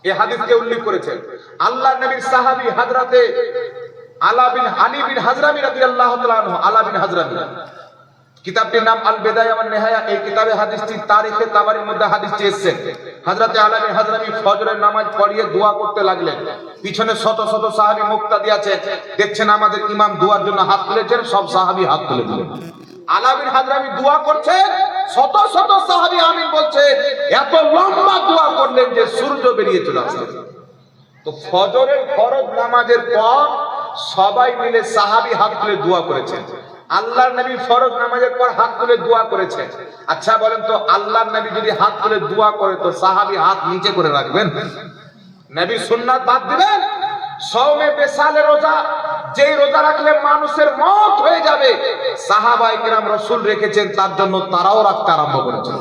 এই হাদিসকে উল্লেখ করেছেন। আল্লাহর নবীর সাহাবী হযরতে আলী বিন হাজরামি রাদিয়াল্লাহু তাআলা আনহু, আলা বিন হাজরামি, কিতাবটির নাম আল বিদায়া ওয়ান নিহায়া। এই কিতাবে হাদিসটি তারিখে তাবারির মধ্যে হাদিসটি এসেছে। হযরতে আলী বিন হাজরামি ফজরের নামাজ পড়িয়ে দোয়া করতে লাগলেন। পিছনে শত শত সাহাবী মুক্তাদি আছেন, দেখছেন আমাদের ইমাম দোয়ার জন্য হাত তুলেছেন, সব সাহাবী হাত তুলে দিলেন। আলী বিন হাজরামি দোয়া করছেন, শত শত সাহাবী আমিন বলছে। এত লম্বা দোয়া করলেন যে সূর্য বেরিয়ে চলে আসছে। তো ফজরের ফরজ নামাজের পর সবাই মিলে সাহাবী হাত তুলে দোয়া করেছেন। আল্লাহর নবী ফরজ নামাজের পর হাত তুলে দোয়া করেছেন। আচ্ছা বলেন তো, আল্লাহর নবী যদি হাত তুলে দোয়া করে তো সাহাবী হাত নিচে করে রাখবেন? নবী সুন্নাত বাদ দিবেন? সওমে বেসালে রোজা, যেই রোজা রাখলে মানুষের মওত হয়ে যাবে, সাহাবায়ে কেরাম রাসূল রেখেছেন, তার জন্য তারাও রাখতে আরম্ভ করেছেন।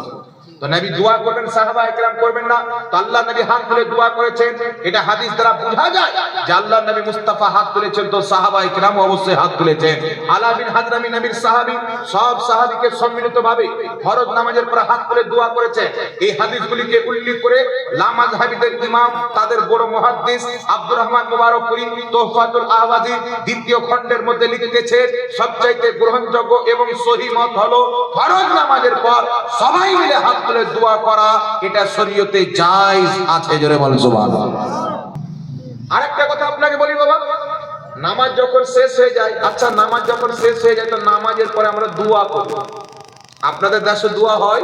তো নবী দোয়া করবেন, সাহাবায়ে কেরাম করবেন না? তো আল্লাহর নবী হাত তুলে দোয়া করেছেন, এটা হাদিস দ্বারা বোঝা যায় যে আল্লাহর নবী মুস্তাফা হাত তুলেছেন, তো সাহাবায়ে কেরাম অবশ্যই হাত তুলেছেন। আলা বিন হাজরামি নবীর সাহাবী, সব সাহাবীকে সম্মিলিতভাবে ফরজ নামাজের পর হাত তুলে দোয়া করেছে। এই হাদিসগুলিকে উল্লেখ করে লামাযহাবীদের ইমাম, তাদের বড় মুহাদ্দিস আব্দুর রহমান মুবারকপুরী তুহফাতুল আহওয়াযী দ্বিতীয় খণ্ডের মধ্যে লিখতেছেন, সবচাইতে গ্রহণযোগ্য এবং সহিহ মত হলো ফরজ নামাজের পর সবাই মিলে হাত তুলে দোয়া করা, এটা শরীয়তে জায়েজ আছে। জোরে বলেন সুবহানাল্লাহ। আরেকটা কথা আপনাকে বলি বাবা, নামাজ যখন শেষ হয়ে যায়, আচ্ছা নামাজ যখন শেষ হয়ে যায় তো নামাজের পরে আমরা দোয়া করি। আপনাদের দেশে দোয়া হয়?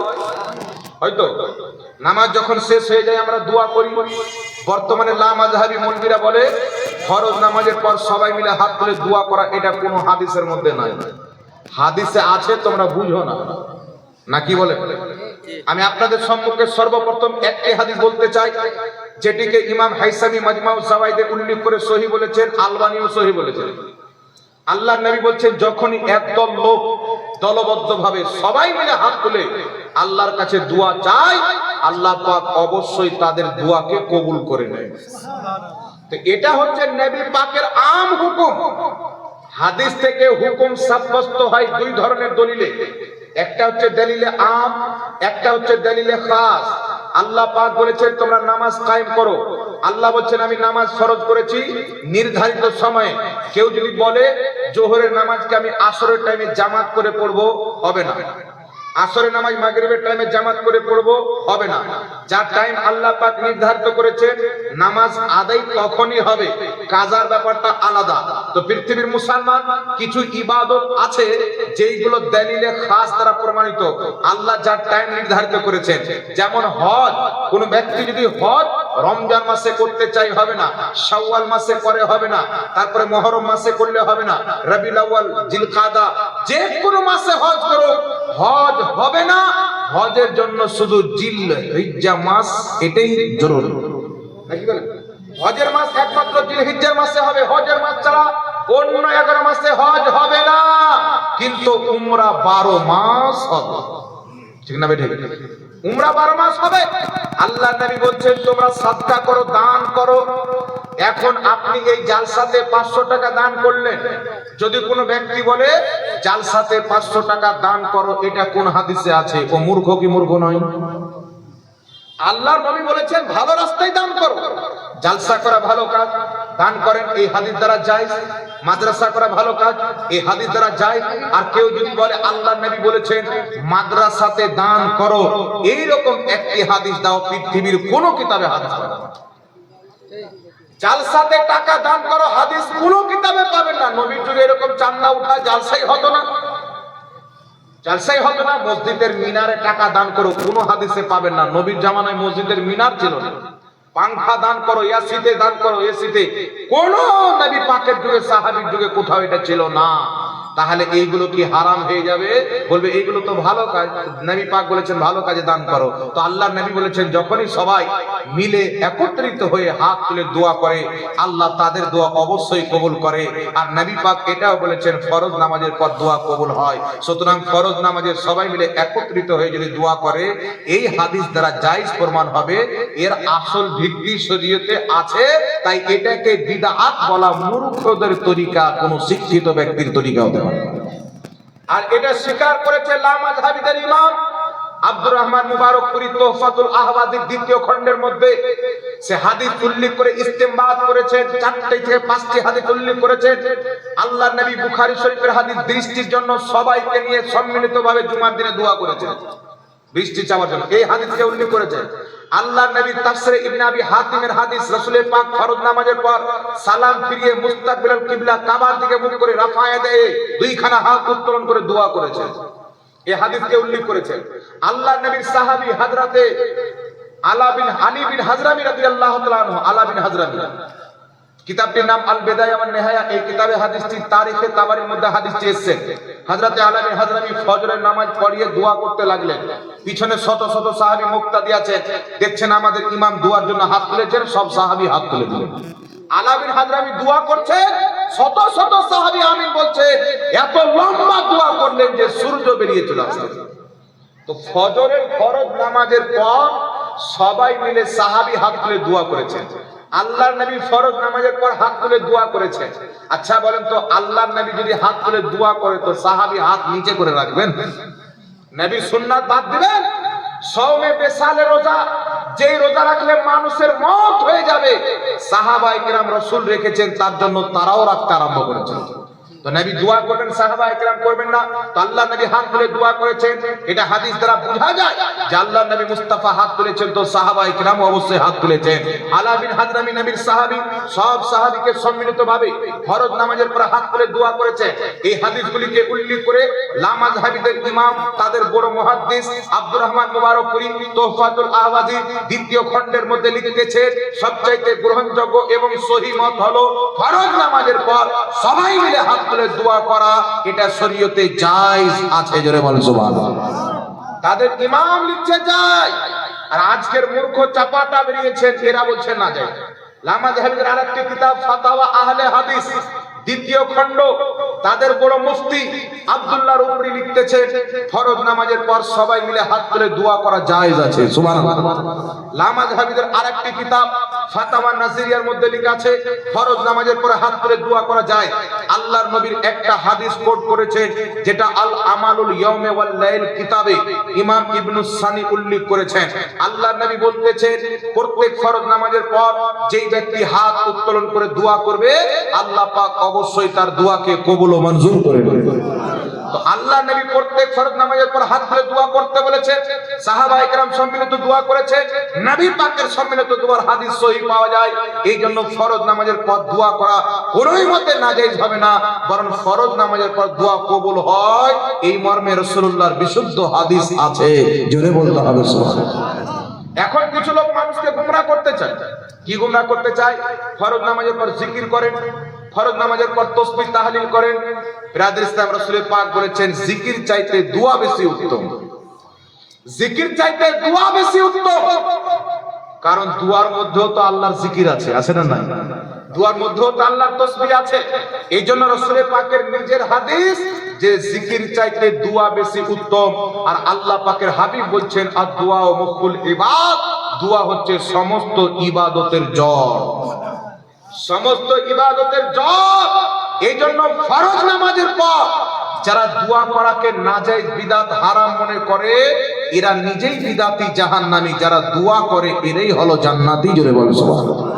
হয়তো নামাজ যখন শেষ হয়ে যায় আমরা দোয়া করি। বর্তমানে লামাযহাবী মৌলবীরা বলে ফরজ নামাজের পর সবাই মিলে হাত তুলে দোয়া করা, এটা কোনো হাদিসের মধ্যে নাই। হাদিসে আছে, তোমরা বুঝো না, নাকি বলে? আমি আপনাদের সম্মুখে সর্বপ্রথম একটি হাদিস বলতে চাই, যেটিকে ইমাম হাইসামি মাজমাউজ যাওয়াইদে উল্লেখ করে সহিহ বলেছেন, আলবানীও সহিহ বলেছেন। আল্লাহর নবী বলছেন, যখনই একদল লোক দলবদ্ধভাবে সবাই মিলে হাত তুলে আল্লাহর কাছে দোয়া চায়, আল্লাহ পাক অবশ্যই তাদের দোয়াকে কবুল করে নেয়। তো এটা হচ্ছে নবী পাকের আম হুকুম। হাদিস থেকে হুকুম সাব্যস্ত হয় দুই ধরনের দলিলে, একটা হচ্ছে দলিলে আম, একটা হচ্ছে দলিলে খাস। আল্লাহ পাক বলেছেন তোমরা নামাজ কায়েম করো। আল্লাহ বলছেন আমি নামাজ ফরজ করেছি নির্ধারিত সময়ে। কেউ যদি বলে জোহরের নামাজকে আমি আসরের টাইমে জামাত করে পড়বো, হবে না। আসরের নামাজ মাগরিবের টাইমে জামাত করে পড়বো, হবে না। যার টাইম আল্লাহ পাক নির্ধারিত করেছেন নামাজ আদায় তখনই হবে, কাজার ব্যাপারটা আলাদা। তো পৃথিবীর মুসলমান কিছু ইবাদত আছে যেইগুলো দলিলে খাস দ্বারা প্রমাণিত, আল্লাহ যার টাইম নির্ধারিত করেছেন। যেমন হজ, কোন ব্যক্তি যদি হজ রমজান মাসে করতে চাই হবে না, শাওয়াল মাসে করে হবে না, তারপরে মুহররম মাসে করলে হবে না, রবিউল আউয়াল, জিলকাদা, যে কোনো মাসে হজ করো, হজ হবে না। হজের জন্য শুধু জিলহিজ্জা মাস, এটাই জরুরি, নাকি বলেন? হজের মাস একমাত্র জিলহিজ্জার মাসে হবে, হজের মাস ছাড়া অন্য 11 মাসে হজ হবে না। কিন্তু উমরা 12 মাস হবে, ঠিক না বেঠিক? উমরা 12 মাস হবে। আল্লাহর নবী বলছেন তোমরা সাদকা করো, দান করো। এখন আপনি এই জালসাতে 500 টাকা দান করলেন, যদি কোনো ব্যক্তি বলে জালসাতে 500 টাকা দান করো, এটা কোন হাদিসে আছে? ও মূর্খ কি মূর্খ নয়? আল্লাহর নবী বলেছেন ভালো রাস্তায় দান করো। জালসা করা ভালো কাজ, দান করেন, এই হাদিস দ্বারা জায়েজ। মাদ্রাসা করা ভালো কাজ, এই হাদিস দ্বারা জায়েজ। আর কেউ যদি বলে আল্লাহর নবী বলেছেন মাদ্রাসাতে দান করো, এই রকম একটি হাদিস দাও, পৃথিবীর কোন কিতাবে হাদিস পাবে না। জালসাতে টাকা দান করো, হাদিস কোন কিতাবে পাবেন না। নবীর যুগে এরকম চান্দা উঠা জালসাই হতো না, জালসাই হতো না। মসজিদের মিনারে টাকা দান করো, কোন হাদিসে পাবেন না। নবীর জামানায় মসজিদের মিনার ছিল না। পাংখা দান করো, এসিতে দান করো, এসিতে, কোন নবী পাকের যুগে, সাহাবীর যুগে কোথাও এটা ছিল না। তাহলে এইগুলো কি হারাম হয়ে যাবে? বলবে এইগুলো তো ভালো কাজ, নবী পাক বলেছেন ভালো কাজে দান করো। তো আল্লাহর নবী বলেছেন যখনই সবাই মিলে একত্রিত হয়ে হাত তুলে দোয়া করে, আল্লাহ তাদের দোয়া অবশ্যই কবুল করে। আর নবী পাক এটাও বলেছেন ফরজ নামাজের পর দোয়া কবুল হয়। সুতরাং ফরজ নামাজের সবাই মিলে একত্রিত হয়ে যদি দোয়া করে, এই হাদিস দ্বারা জায়েজ প্রমাণ হবে। এর আসল ভিত্তি শরীয়তে আছে, তাই এটাকে বিদআত বলা মূর্খদের তরিকা, কোন শিক্ষিত ব্যক্তির তরিকা হতে পারে। আর এটা স্বীকার করেছে লামাযহাবীদের ইমাম আব্দুর রহমান মুবারকপুরি তোহফাতুল আহওয়াজের দ্বিতীয় খণ্ডের মধ্যে সে হাদিস উল্লেখ করে ইস্তেমবাদ করেছেন, 4টি থেকে 5টি হাদিস উল্লেখ করেছেন। আল্লাহর নবী বুখারী শরীফের হাদিস দৃষ্টির জন্য সবাইকে নিয়ে সম্মিলিতভাবে জুমার দিনে দোয়া করেছেন, বৃষ্টি চাওয়ার জন্য এই হাদিসকে উল্লেখ করেছেন। আল্লাহর নবী তাফসীরে ইবনে আবি হাতিমের হাদিস, রাসূলের পাক ফরজ নামাজের পর সালাম ফিরিয়ে মুস্তাকবিলাল কিবলা কাবার দিকে মুখ করে রাফায়ে দেয় দুইখানা হাত উত্তোলন করে দোয়া করেছেন, এই হাদিসকে উল্লেখ করেছেন। আল্লাহর নবীর সাহাবী হযরতে আলা বিন হানি বিন হাজরামি রাদিয়াল্লাহু তাআলা আনহু, আলা বিন হাজরামি, কিতাবটির নাম আল বিদায়া ওয়ান নিহায়া। এই কিতাবে হাদিসটি তারিখে তাবারির মধ্যে হাদিসটি এসেছে। হযরতে আলা বিন হাজরামি ফজরের নামাজ পড়িয়ে দোয়া করতে লাগলেন। পিছনে শত শত সাহাবী মুক্তাদি আছেন, দেখছেন আমাদের ইমাম দোয়ার জন্য হাত তুলেছেন, সব সাহাবী হাত তুলে দিলেন। আলা বিন হাজরামি দোয়া করছেন, শত শত সাহাবী আমিন বলছে, এত লম্বা দোয়া করলেন যে সূর্য বেরিয়ে চলে আসছে। তো ফজরের ফরজ নামাজের পর সবাই মিলে সাহাবী হাত তুলে দোয়া করেছেন। আল্লাহর নবী ফরজ নামাজের পর হাত তুলে দোয়া করেছে। আচ্ছা বলেন তো, আল্লাহর নবী যদি হাত তুলে দোয়া করে তো সাহাবী হাত নিচে করে রাখবেন? নবীর সুন্নাত বাদ দিবেন? সওমে বেসালে রোজা, যেই রোজা রাখলে মানুষের মওত হয়ে যাবে, সাহাবায়ে কেরাম রাসূল রেখেছেন, তার জন্য তারাও রাখতে আরম্ভ করেছেন। তো নবী দোয়া করবেন, সাহাবায়ে কেরাম করবেন না? তো আল্লাহ নবী হাত তুলে দোয়া করেছেন, এটা হাদিস দ্বারা বোঝা যায় যে আল্লাহ নবী মুস্তাফা হাত তুলেছেন, তো সাহাবায়ে কেরাম অবশ্যই হাত তুলেছেন। আলা বিন হাজরামি নবীর সাহাবী, সব সাহাবীকে সম্মিলিতভাবে ফরজ নামাজের পর হাত তুলে দোয়া করেছে। এই হাদিসগুলিকে উল্লেখ করে লামাযহাবীদের ইমাম, তাদের বড় মুহাদ্দিস আব্দুর রহমান মুবারকপুরি তোহফাতুল আহওয়াজি দ্বিতীয় খণ্ডের মধ্যে লিখেছেন, সবচাইতে গ্রহণযোগ্য এবং সহিহ মত হলো ফরজ নামাজের পর সবাই মিলে হাত তুলে দোয়া করা, এটা শরীয়তে জায়েজ আছে। জোরে বলেন সুবহানাল্লাহ। তাদের ইমাম লিখছে যায়, আর আজকের মূর্খ চাপাটা বেরিয়েছেন, এরা বলছে না যায়। লামাযহাবীদের আরেকটি কিতাব ফাতাওয়া আহলে হাদিস দ্বিতীয় খণ্ড, তাদের বড় মুফতি আব্দুল্লাহর উপরি লিখতেছে, ফরজ নামাজের পর সবাই মিলে হাত তুলে দোয়া করা জায়েজ আছে। সুবহানাল্লাহ। লামাযহাবীদের আরেকটি কিতাব ফাতাওয়া নাজিরিয়ার মধ্যে লেখা আছে, ফরজ নামাজের পরে হাত তুলে দোয়া করা যায়। আল্লাহর নবীর একটা হাদিস কোট করেছে, যেটা আল আমালুল ইয়াউমি ওয়াল লাইল কিতাবে ইমাম ইবনুস সানি উল্লেখ করেছেন। আল্লাহর নবী বলতেছেন, প্রত্যেক ফরজ নামাজের পর যেই ব্যক্তি হাত উত্তোলন করে দোয়া করবে, আল্লাহ পাক অবশ্যই তার দোয়াকে কবুল ও মঞ্জুর করে নেবেন। তো আল্লাহ নবী প্রত্যেক ফরজ নামাজের পর হাত তুলে দোয়া করতে বলেছেন, সাহাবায়ে কেরাম সম্মিলিত দোয়া করেছেন, নবী পাকের সম্মিলিত দোয়ার হাদিস সহিহ পাওয়া যায়। এই জন্য ফরজ নামাজের পর দোয়া করা কোনোই মতে নাজায়েজ হবে না, বরং ফরজ নামাজের পর দোয়া কবুল হয়, এই মর্মে রাসূলুল্লাহর বিশুদ্ধ হাদিস আছে। জোরে বলতে হবে সুবহানাল্লাহ। এখন কিছু লোক মানুষকে গোমরাহ করতে চায়। কি গোমরাহ করতে চায়? ফরজ নামাজের পর জিকির করেন, ফরজ নামাজের পর তাসবিহ তাহলিল করেন। বিরাদর ইসলাম রাসূলের পাক বলেছেন, জিকির চাইতে দোয়া বেশি উত্তম। জিকির চাইতে দোয়া বেশি উত্তম, কারণ দুয়ার মধ্যেও তো আল্লাহর জিকির আছে, আছে না নাই? দুয়ার মধ্যেও তো আল্লাহর তাসবিহ আছে। এই জন্য রাসূলের পাকের নিজের হাদিস যে জিকির চাইতে দোয়া বেশি উত্তম। আর আল্লাহ পাকের হাবিব বলছেন, আদ-দুআ মুখুল ইবাদ, দোয়া হচ্ছে সমস্ত ইবাদতের জড়, সমস্ত ইবাদতের জড়। এই জন্য ফরজ নামাজের পর যারা দোয়া করাকে নাজায়েজ বিদআত হারাম মনে করে, এরা নিজেই বিদআতি জাহান্নামী। যারা দোয়া করে এরাই হলো জান্নাতি। জোরে বলেন সুবহানাল্লাহ।